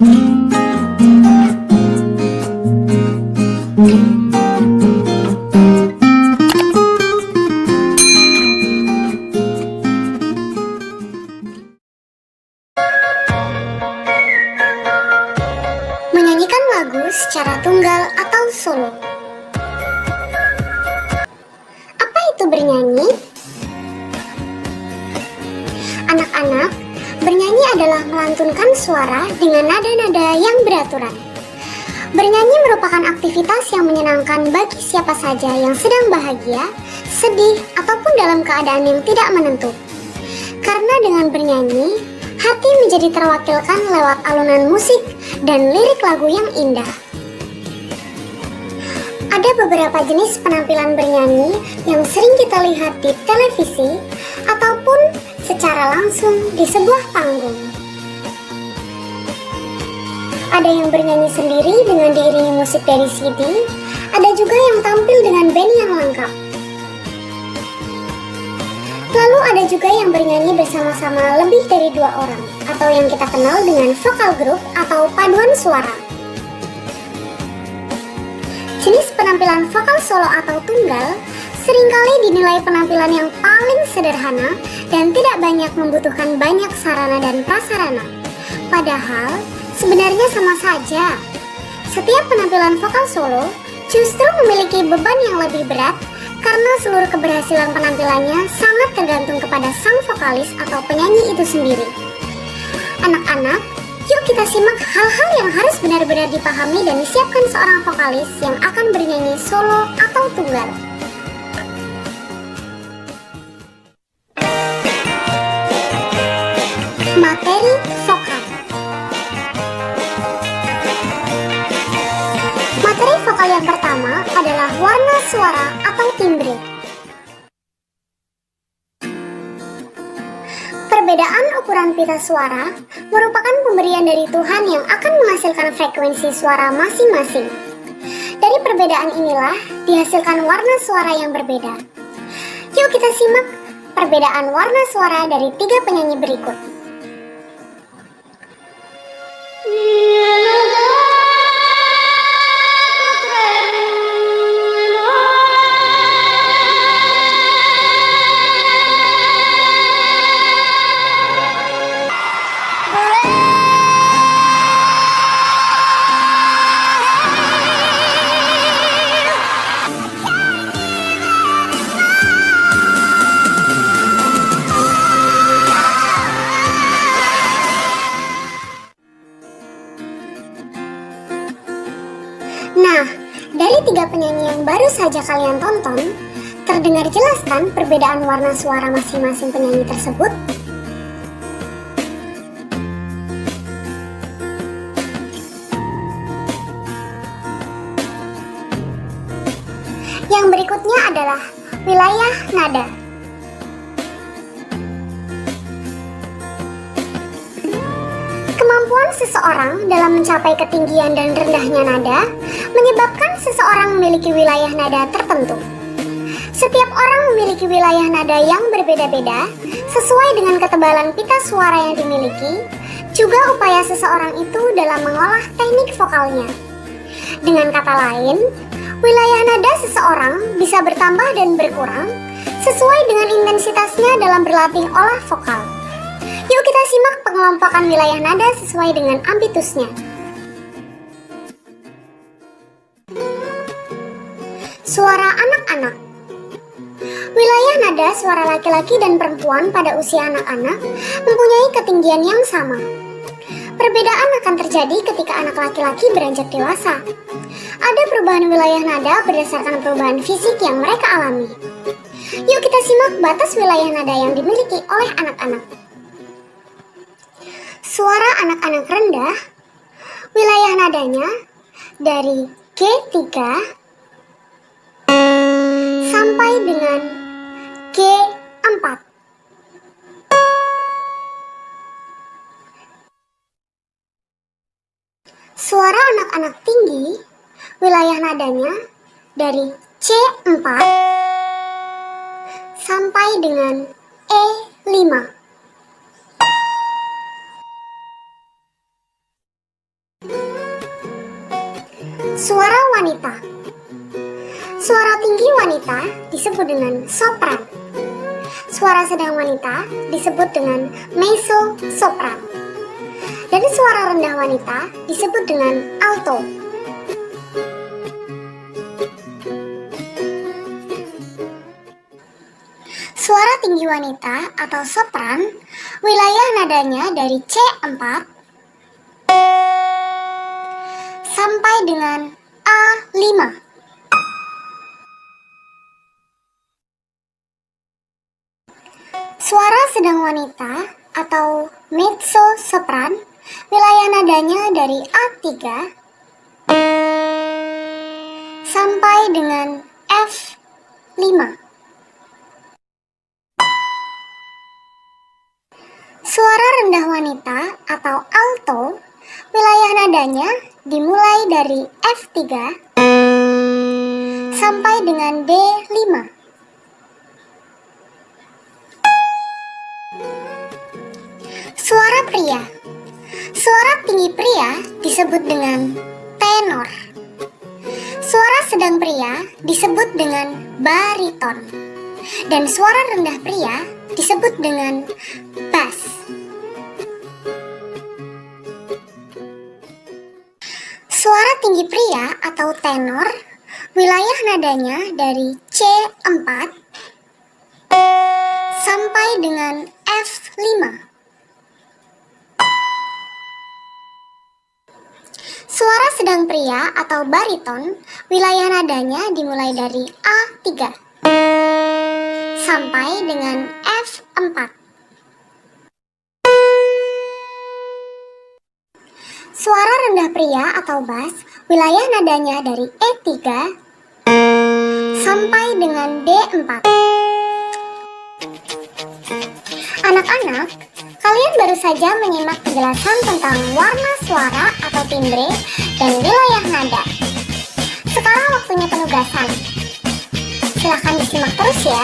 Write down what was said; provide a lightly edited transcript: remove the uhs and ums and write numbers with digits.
Menyanyikan lagu secara tunggal atau solo. Apa itu bernyanyi? Anak-anak, bernyanyi adalah melantunkan suara dengan nada-nada yang beraturan. Bernyanyi merupakan aktivitas yang menyenangkan bagi siapa saja yang sedang bahagia, sedih, ataupun dalam keadaan yang tidak menentu. Karena dengan bernyanyi, hati menjadi terwakilkan lewat alunan musik dan lirik lagu yang indah. Ada beberapa jenis penampilan bernyanyi yang sering kita lihat di televisi ataupun secara langsung di sebuah panggung. Ada yang bernyanyi sendiri dengan diiringi musik dari CD, ada juga yang tampil dengan band yang lengkap. Lalu ada juga yang bernyanyi bersama-sama lebih dari 2 orang, atau yang kita kenal dengan vokal group atau paduan suara. Jenis penampilan vokal solo atau tunggal seringkali dinilai penampilan yang paling sederhana dan tidak banyak membutuhkan banyak sarana dan prasarana. Padahal, sebenarnya sama saja. Setiap penampilan vokal solo justru memiliki beban yang lebih berat karena seluruh keberhasilan penampilannya sangat tergantung kepada sang vokalis atau penyanyi itu sendiri. Anak-anak, yuk kita simak hal-hal yang harus benar-benar dipahami dan disiapkan seorang vokalis yang akan bernyanyi solo atau tunggal. Materi vokal. Materi vokal yang pertama adalah warna suara atau timbre. Perbedaan ukuran pita suara merupakan pemberian dari Tuhan yang akan menghasilkan frekuensi suara masing-masing. Dari perbedaan inilah dihasilkan warna suara yang berbeda. Yuk kita simak perbedaan warna suara dari 3 penyanyi berikut. Nah, dari 3 penyanyi yang baru saja kalian tonton, terdengar jelas kan perbedaan warna suara masing-masing penyanyi tersebut? Yang berikutnya adalah wilayah nada. Kemampuan seseorang dalam mencapai ketinggian dan rendahnya nada menyebabkan seseorang memiliki wilayah nada tertentu. Setiap orang memiliki wilayah nada yang berbeda-beda sesuai dengan ketebalan pita suara yang dimiliki, juga upaya seseorang itu dalam mengolah teknik vokalnya. Dengan kata lain, wilayah nada seseorang bisa bertambah dan berkurang sesuai dengan intensitasnya dalam berlatih olah vokal. Yuk kita simak pengelompokan wilayah nada sesuai dengan ambitusnya. Suara anak-anak. Wilayah nada suara laki-laki dan perempuan pada usia anak-anak mempunyai ketinggian yang sama. Perbedaan akan terjadi ketika anak laki-laki beranjak dewasa. Ada perubahan wilayah nada berdasarkan perubahan fisik yang mereka alami. Yuk kita simak batas wilayah nada yang dimiliki oleh anak-anak. Suara anak-anak rendah, wilayah nadanya dari G3 sampai dengan G4. Suara anak-anak tinggi, wilayah nadanya dari C4 sampai dengan E5. Suara wanita. Suara tinggi wanita disebut dengan sopran. Suara sedang wanita disebut dengan mezzo-sopran. Dan suara rendah wanita disebut dengan alto. Suara tinggi wanita atau sopran, wilayah nadanya dari C4 sampai dengan A5. Suara sedang wanita atau mezzo-sopran, wilayah nadanya dari A3 sampai dengan F5. Suara rendah wanita atau alto, wilayah nadanya dimulai dari F3 sampai dengan D5. Suara pria. Suara tinggi pria disebut dengan tenor. Suara sedang pria disebut dengan bariton. Dan suara rendah pria disebut dengan bass. Suara tinggi pria atau tenor, wilayah nadanya dari C4 sampai dengan F5. Suara sedang pria atau bariton, wilayah nadanya dimulai dari A3 sampai dengan F4. Suara rendah pria atau bass, wilayah nadanya dari E3 sampai dengan D4. Anak-anak, kalian baru saja menyimak penjelasan tentang warna suara atau timbre dan wilayah nada. Sekarang waktunya penugasan. Silahkan disimak terus ya.